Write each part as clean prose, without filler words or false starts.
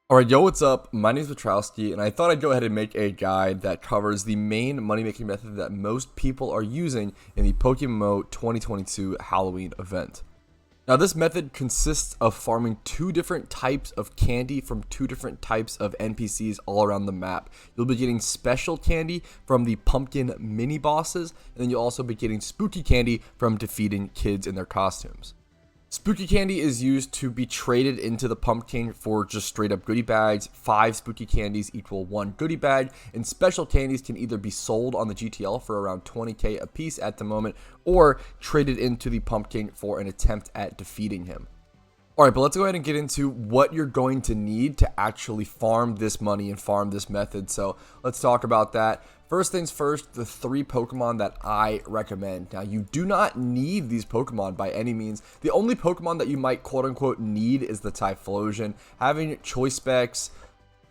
Alright, yo, what's up? My name is Patrouski, and I thought I'd go ahead and make a guide that covers the main money-making method that most people are using in the PokeMMO 2022 Halloween event. Now, this method consists of farming two different types of candy from two different types of NPCs all around the map. You'll be getting special candy from the pumpkin mini-bosses, and then you'll also be getting spooky candy from defeating kids in their costumes. Spooky candy is used to be traded into the pumpkin for just straight up goodie bags. 5 spooky candies equal 1 goodie bag, and special candies can either be sold on the GTL for around 20k a piece at the moment, or traded into the pumpkin for an attempt at defeating him. Alright, but let's go ahead and get into what you're going to need to actually farm this money and farm this method. So let's talk about that. First things first, the 3 Pokemon that I recommend. Now, you do not need these Pokemon by any means. The only Pokemon that you might quote-unquote need is the Typhlosion. Having Choice Specs,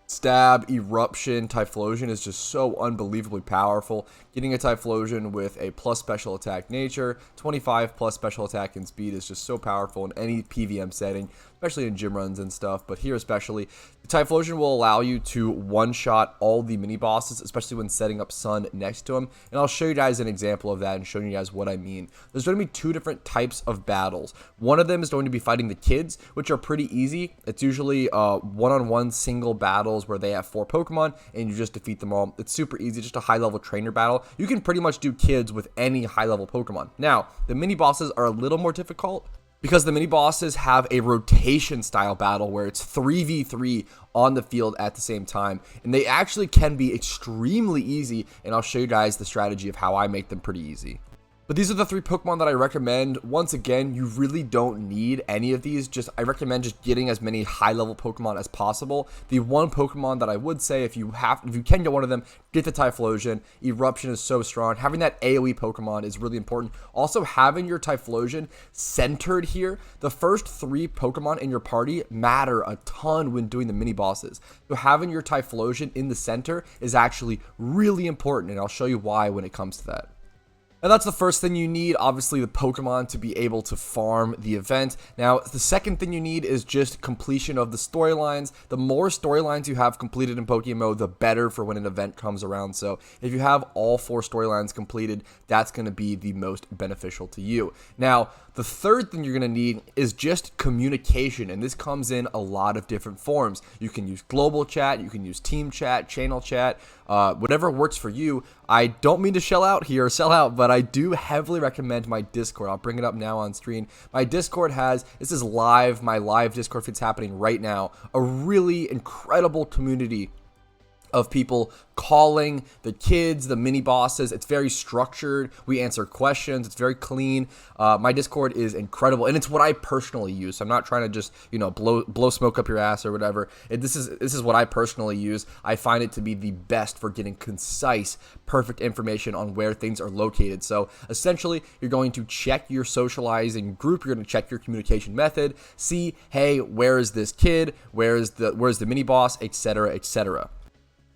Stab, Eruption, Typhlosion is just so unbelievably powerful. Getting a Typhlosion with a plus special attack nature, 25 plus special attack and speed is just so powerful in any PVM setting, especially in gym runs and stuff, but here especially. The Typhlosion will allow you to one-shot all the mini-bosses, especially when setting up Sun next to them, and I'll show you guys an example of that and show you guys what I mean. There's going to be 2 different types of battles. One of them is going to be fighting the kids, which are pretty easy. It's usually one-on-one single battles where they have 4 Pokemon, and you just defeat them all. It's super easy, just a high-level trainer battle. You can pretty much do kids with any high-level Pokemon. Now, the mini-bosses are a little more difficult, because the mini bosses have a rotation style battle where it's 3v3 on the field at the same time, and they actually can be extremely easy, and I'll show you guys the strategy of how I make them pretty easy. But these are the 3 Pokemon that I recommend. Once again, you really don't need any of these. I recommend just getting as many high-level Pokemon as possible. The one Pokemon that I would say, if you can get one of them, get the Typhlosion. Eruption is so strong. Having that AoE Pokemon is really important. Also, having your Typhlosion centered here, the first 3 Pokemon in your party matter a ton when doing the mini bosses. So having your Typhlosion in the center is actually really important, and I'll show you why when it comes to that. And that's the first thing you need, obviously the Pokemon to be able to farm the event. Now, the second thing you need is just completion of the storylines. The more storylines you have completed in PokeMMO, the better for when an event comes around. So if you have all 4 storylines completed, that's going to be the most beneficial to you. Now, the third thing you're going to need is just communication, and this comes in a lot of different forms. You can use global chat, you can use team chat, channel chat, whatever works for you. I don't mean to sell out, but I do heavily recommend my Discord. I'll bring it up now on screen. My Discord this is live, my live Discord feed's happening right now. A really incredible community of people calling the kids, the mini bosses. It's very structured. We answer questions. It's very clean. My Discord is incredible, and it's what I personally use. So I'm not trying to just blow smoke up your ass or whatever. This is what I personally use. I find it to be the best for getting concise, perfect information on where things are located. So essentially, you're going to check your socializing group. You're going to check your communication method. See, hey, where is this kid? Where's the mini boss, etc., etc.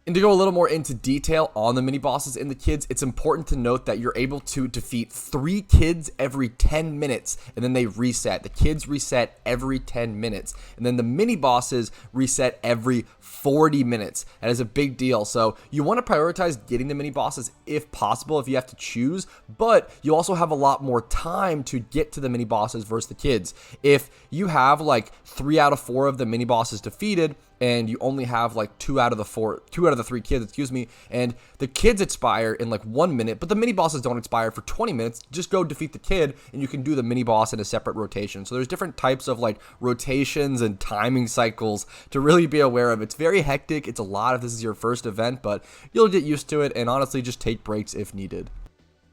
And to go a little more into detail on the mini bosses and the kids, it's important to note that you're able to defeat 3 kids every 10 minutes, and then they reset. The kids reset every 10 minutes, and then the mini bosses reset every 40 minutes. That is a big deal. So you want to prioritize getting the mini bosses if possible, if you have to choose, but you also have a lot more time to get to the mini bosses versus the kids. If you have like 3 out of 4 of the mini bosses defeated, and you only have like 2 out of the 3 kids, and the kids expire in like 1 minute, but the mini bosses don't expire for 20 minutes, just go defeat the kid, and you can do the mini boss in a separate rotation. So there's different types of like rotations and timing cycles to really be aware of. It's very hectic. It's a lot if this is your first event, but you'll get used to it, and honestly, just take breaks if needed.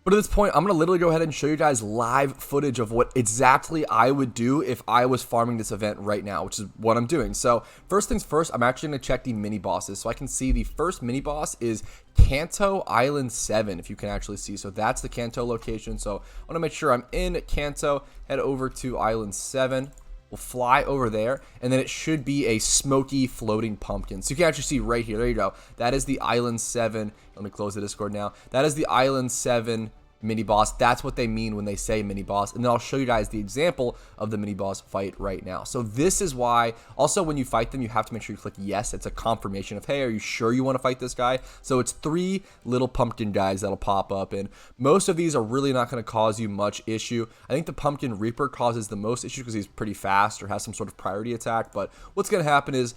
But at this point, I'm going to literally go ahead and show you guys live footage of what exactly I would do if I was farming this event right now, which is what I'm doing. So first things first, I'm actually going to check the mini bosses. So I can see the first mini boss is Kanto Island 7, if you can actually see. So that's the Kanto location. So I want to make sure I'm in Kanto, head over to Island 7. We'll fly over there, and then it should be a smoky floating pumpkin. So you can actually see right here. There you go. That is the Island 7. Let me close the Discord now. That is the Island 7 mini boss. That's what they mean when they say mini boss. And then I'll show you guys the example of the mini boss fight right now. So this is why also when you fight them, you have to make sure you click yes. It's a confirmation of, hey, are you sure you want to fight this guy? So it's 3 little pumpkin guys that'll pop up, and most of these are really not going to cause you much issue. I think the pumpkin reaper causes the most issue because he's pretty fast or has some sort of priority attack. But what's going to happen is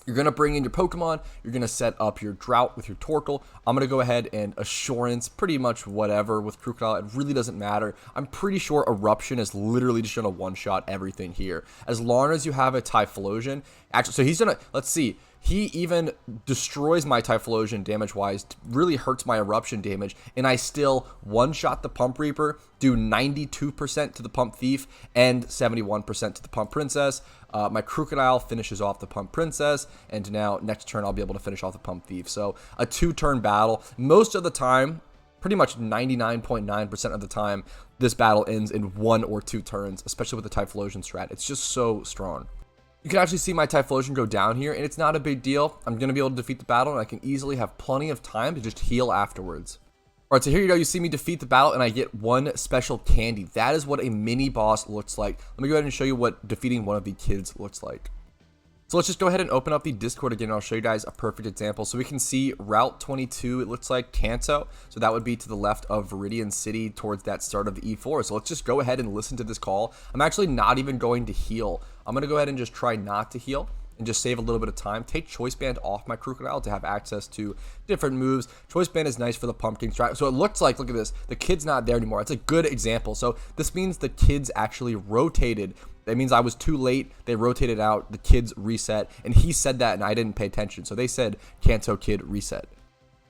you're going to bring in your Pokemon, you're going to set up your Drought with your Torkoal. I'm going to go ahead and Assurance, pretty much whatever with Crocodile. It really doesn't matter. I'm pretty sure Eruption is literally just going to one-shot everything here. As long as you have a Typhlosion. Actually, so he's going to, let's see. He even destroys my Typhlosion damage-wise, really hurts my Eruption damage, and I still one-shot the Pump Reaper, do 92% to the Pump Thief, and 71% to the Pump Princess. My Crocodile finishes off the Pump Princess, and now next turn I'll be able to finish off the Pump Thief. So a 2-turn battle. Most of the time, pretty much 99.9% of the time, this battle ends in 1 or 2 turns, especially with the Typhlosion strat. It's just so strong. You can actually see my Typhlosion go down here, and it's not a big deal. I'm going to be able to defeat the battle, and I can easily have plenty of time to just heal afterwards. Alright, so here you go. You see me defeat the battle, and I get 1 special candy. That is what a mini boss looks like. Let me go ahead and show you what defeating one of the kids looks like. So let's just go ahead and open up the Discord again, and I'll show you guys a perfect example. So we can see Route 22, it looks like Kanto. So that would be to the left of Viridian City towards that start of the E4. So let's just go ahead and listen to this call. I'm actually not even going to heal. I'm going to go ahead and just try not to heal and just save a little bit of time. Take Choice Band off my Crocodile to have access to different moves. Choice Band is nice for the pumpkin strat. So it looks like, look at this, the kid's not there anymore. It's a good example. So this means the kids actually rotated. That means I was too late. They rotated out. The kids reset. And he said that, and I didn't pay attention. So they said Kanto kid reset.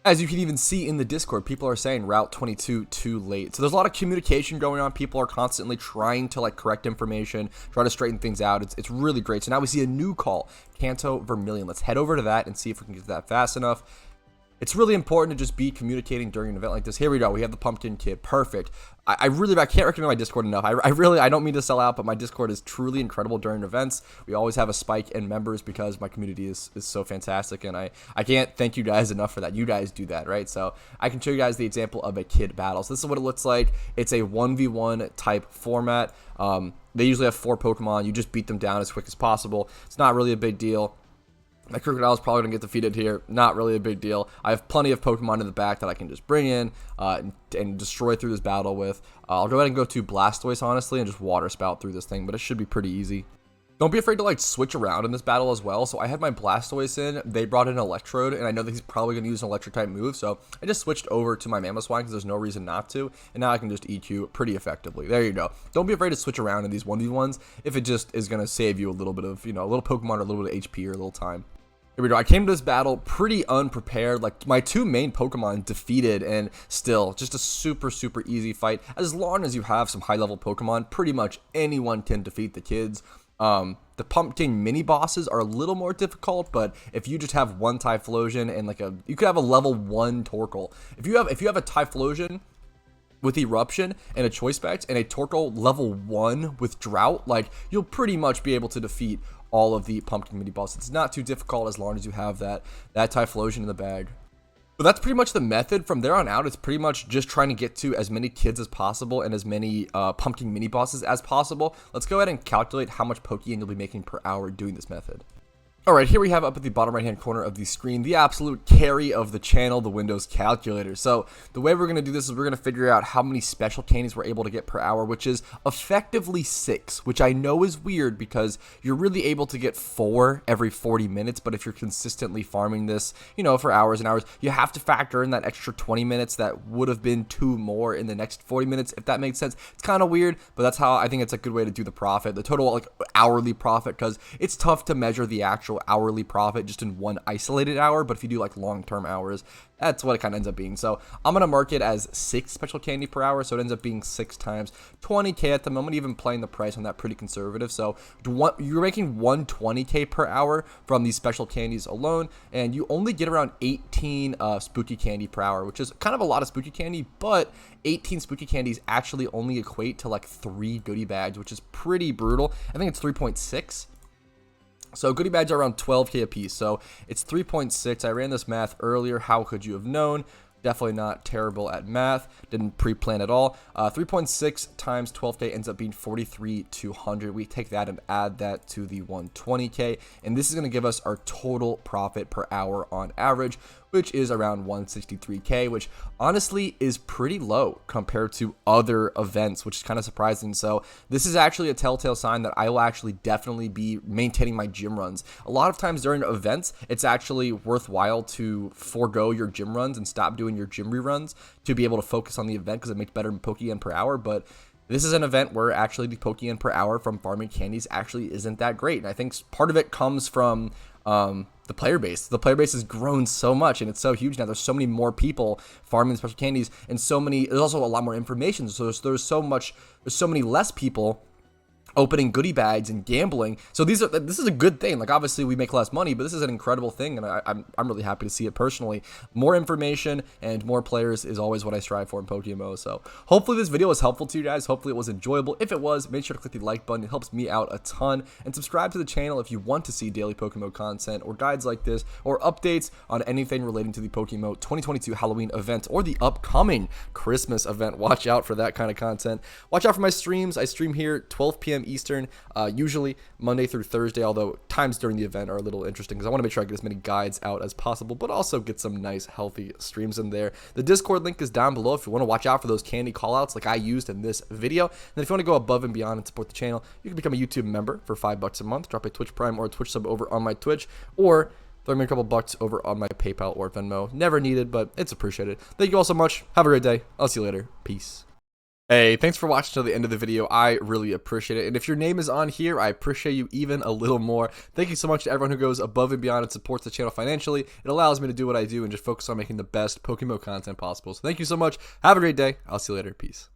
As you can even see in the Discord, people are saying Route 22 too late. So there's a lot of communication going on. People are constantly trying to correct information, try to straighten things out. It's really great. So now we see a new call, Kanto Vermilion. Let's head over to that and see if we can get that fast enough. It's really important to just be communicating during an event like this. Here we go. We have the pumpkin kid. Perfect. I can't recommend my Discord enough. I don't mean to sell out, but my Discord is truly incredible during events. We always have a spike in members because my community is so fantastic, and I can't thank you guys enough for that. You guys do that, right? So I can show you guys the example of a kid battle. So this is what it looks like. It's a 1v1 type format. They usually have 4 Pokemon. You just beat them down as quick as possible. It's not really a big deal. My Crocodile is probably going to get defeated here. Not really a big deal. I have plenty of Pokemon in the back that I can just bring in and destroy through this battle with. I'll go ahead and go to Blastoise, honestly, and just Water Spout through this thing, but it should be pretty easy. Don't be afraid to switch around in this battle as well. So I had my Blastoise in, they brought in Electrode, and I know that he's probably going to use an electric type move, so I just switched over to my Mamoswine because there's no reason not to, and now I can just EQ pretty effectively. There you go. Don't be afraid to switch around in these 1v1s if it just is going to save you a little bit of, a little Pokemon or a little bit of HP or a little time. Here we go. I came to this battle pretty unprepared. My 2 main Pokemon defeated, and still just a super easy fight. As long as you have some high level Pokemon, pretty much anyone can defeat the kids. The pumpkin mini bosses are a little more difficult, but if you just have 1 Typhlosion and you could have a level 1 Torkoal. If you have a Typhlosion with Eruption and a Choice Specs and a Torkoal level 1 with Drought, you'll pretty much be able to defeat all of the pumpkin mini bosses. It's not too difficult as long as you have that Typhlosion in the bag. But that's pretty much the method. From there on out, it's pretty much just trying to get to as many kids as possible and as many pumpkin mini bosses as possible. Let's go ahead and calculate how much Pokeyen you'll be making per hour doing this method. Alright, here we have up at the bottom right hand corner of the screen the absolute carry of the channel, the Windows calculator. So the way we're going to do this is we're going to figure out how many special candies we're able to get per hour, which is effectively 6, which I know is weird because you're really able to get 4 every 40 minutes, but if you're consistently farming this, for hours and hours, you have to factor in that extra 20 minutes that would have been 2 more in the next 40 minutes, if that makes sense. It's kind of weird, but that's how I think it's a good way to do the profit, the total hourly profit, because it's tough to measure the actual hourly profit just in one isolated hour, but if you do long-term hours, that's what it kind of ends up being. So I'm going to mark it as 6 special candy per hour, so it ends up being 6 times 20k at the moment, even playing the price on that pretty conservative. So you're making 120k per hour from these special candies alone, and you only get around 18 spooky candy per hour, which is kind of a lot of spooky candy, but 18 spooky candies actually only equate to 3 goodie bags, which is pretty brutal. I think it's 3.6. So goodie bags are around 12k a piece, so it's 3.6. I ran this math earlier. How could you have known? Definitely not terrible at math. Didn't pre-plan at all. 3.6 times 12K ends up being 43,200. We take that and add that to the 120K, and this is going to give us our total profit per hour on average, which is around 163K, which honestly is pretty low compared to other events, which is kind of surprising. So this is actually a telltale sign that I will actually definitely be maintaining my gym runs. A lot of times during events, it's actually worthwhile to forego your gym runs and stop doing your gym reruns to be able to focus on the event because it makes better Pokeyen per hour. But this is an event where actually the Pokeyen per hour from farming candies actually isn't that great. And I think part of it comes from the player base. The player base has grown so much and it's so huge now. There's so many more people farming special candies, and there's also a lot more information. So there's so many less people opening goodie bags and gambling. So this is a good thing. Like, obviously we make less money, but this is an incredible thing, and I'm really happy to see it personally. More information and more players is always what I strive for in PokeMMO. So hopefully this video was helpful to you guys. Hopefully it was enjoyable. If it was, make sure to click the like button. It helps me out a ton. And subscribe to the channel if you want to see daily PokeMMO content or guides like this or updates on anything relating to the PokeMMO 2022 Halloween event or the upcoming Christmas event. Watch out for that kind of content. Watch out for my streams. I stream here 12 p.m. Eastern, usually Monday through Thursday, although times during the event are a little interesting because I want to make sure I get as many guides out as possible, but also get some nice healthy streams in there. The Discord link is down below if you want to watch out for those candy callouts like I used in this video. And if you want to go above and beyond and support the channel, you can become a YouTube member for $5 a month, drop a Twitch Prime or a Twitch sub over on my Twitch, or throw me a couple bucks over on my PayPal or Venmo. Never needed, but it's appreciated. Thank you all so much. Have a great day. I'll see you later. Peace. Hey, thanks for watching till the end of the video. I really appreciate it. And if your name is on here, I appreciate you even a little more. Thank you so much to everyone who goes above and beyond and supports the channel financially. It allows me to do what I do and just focus on making the best PokeMMO content possible. So thank you so much. Have a great day. I'll see you later. Peace.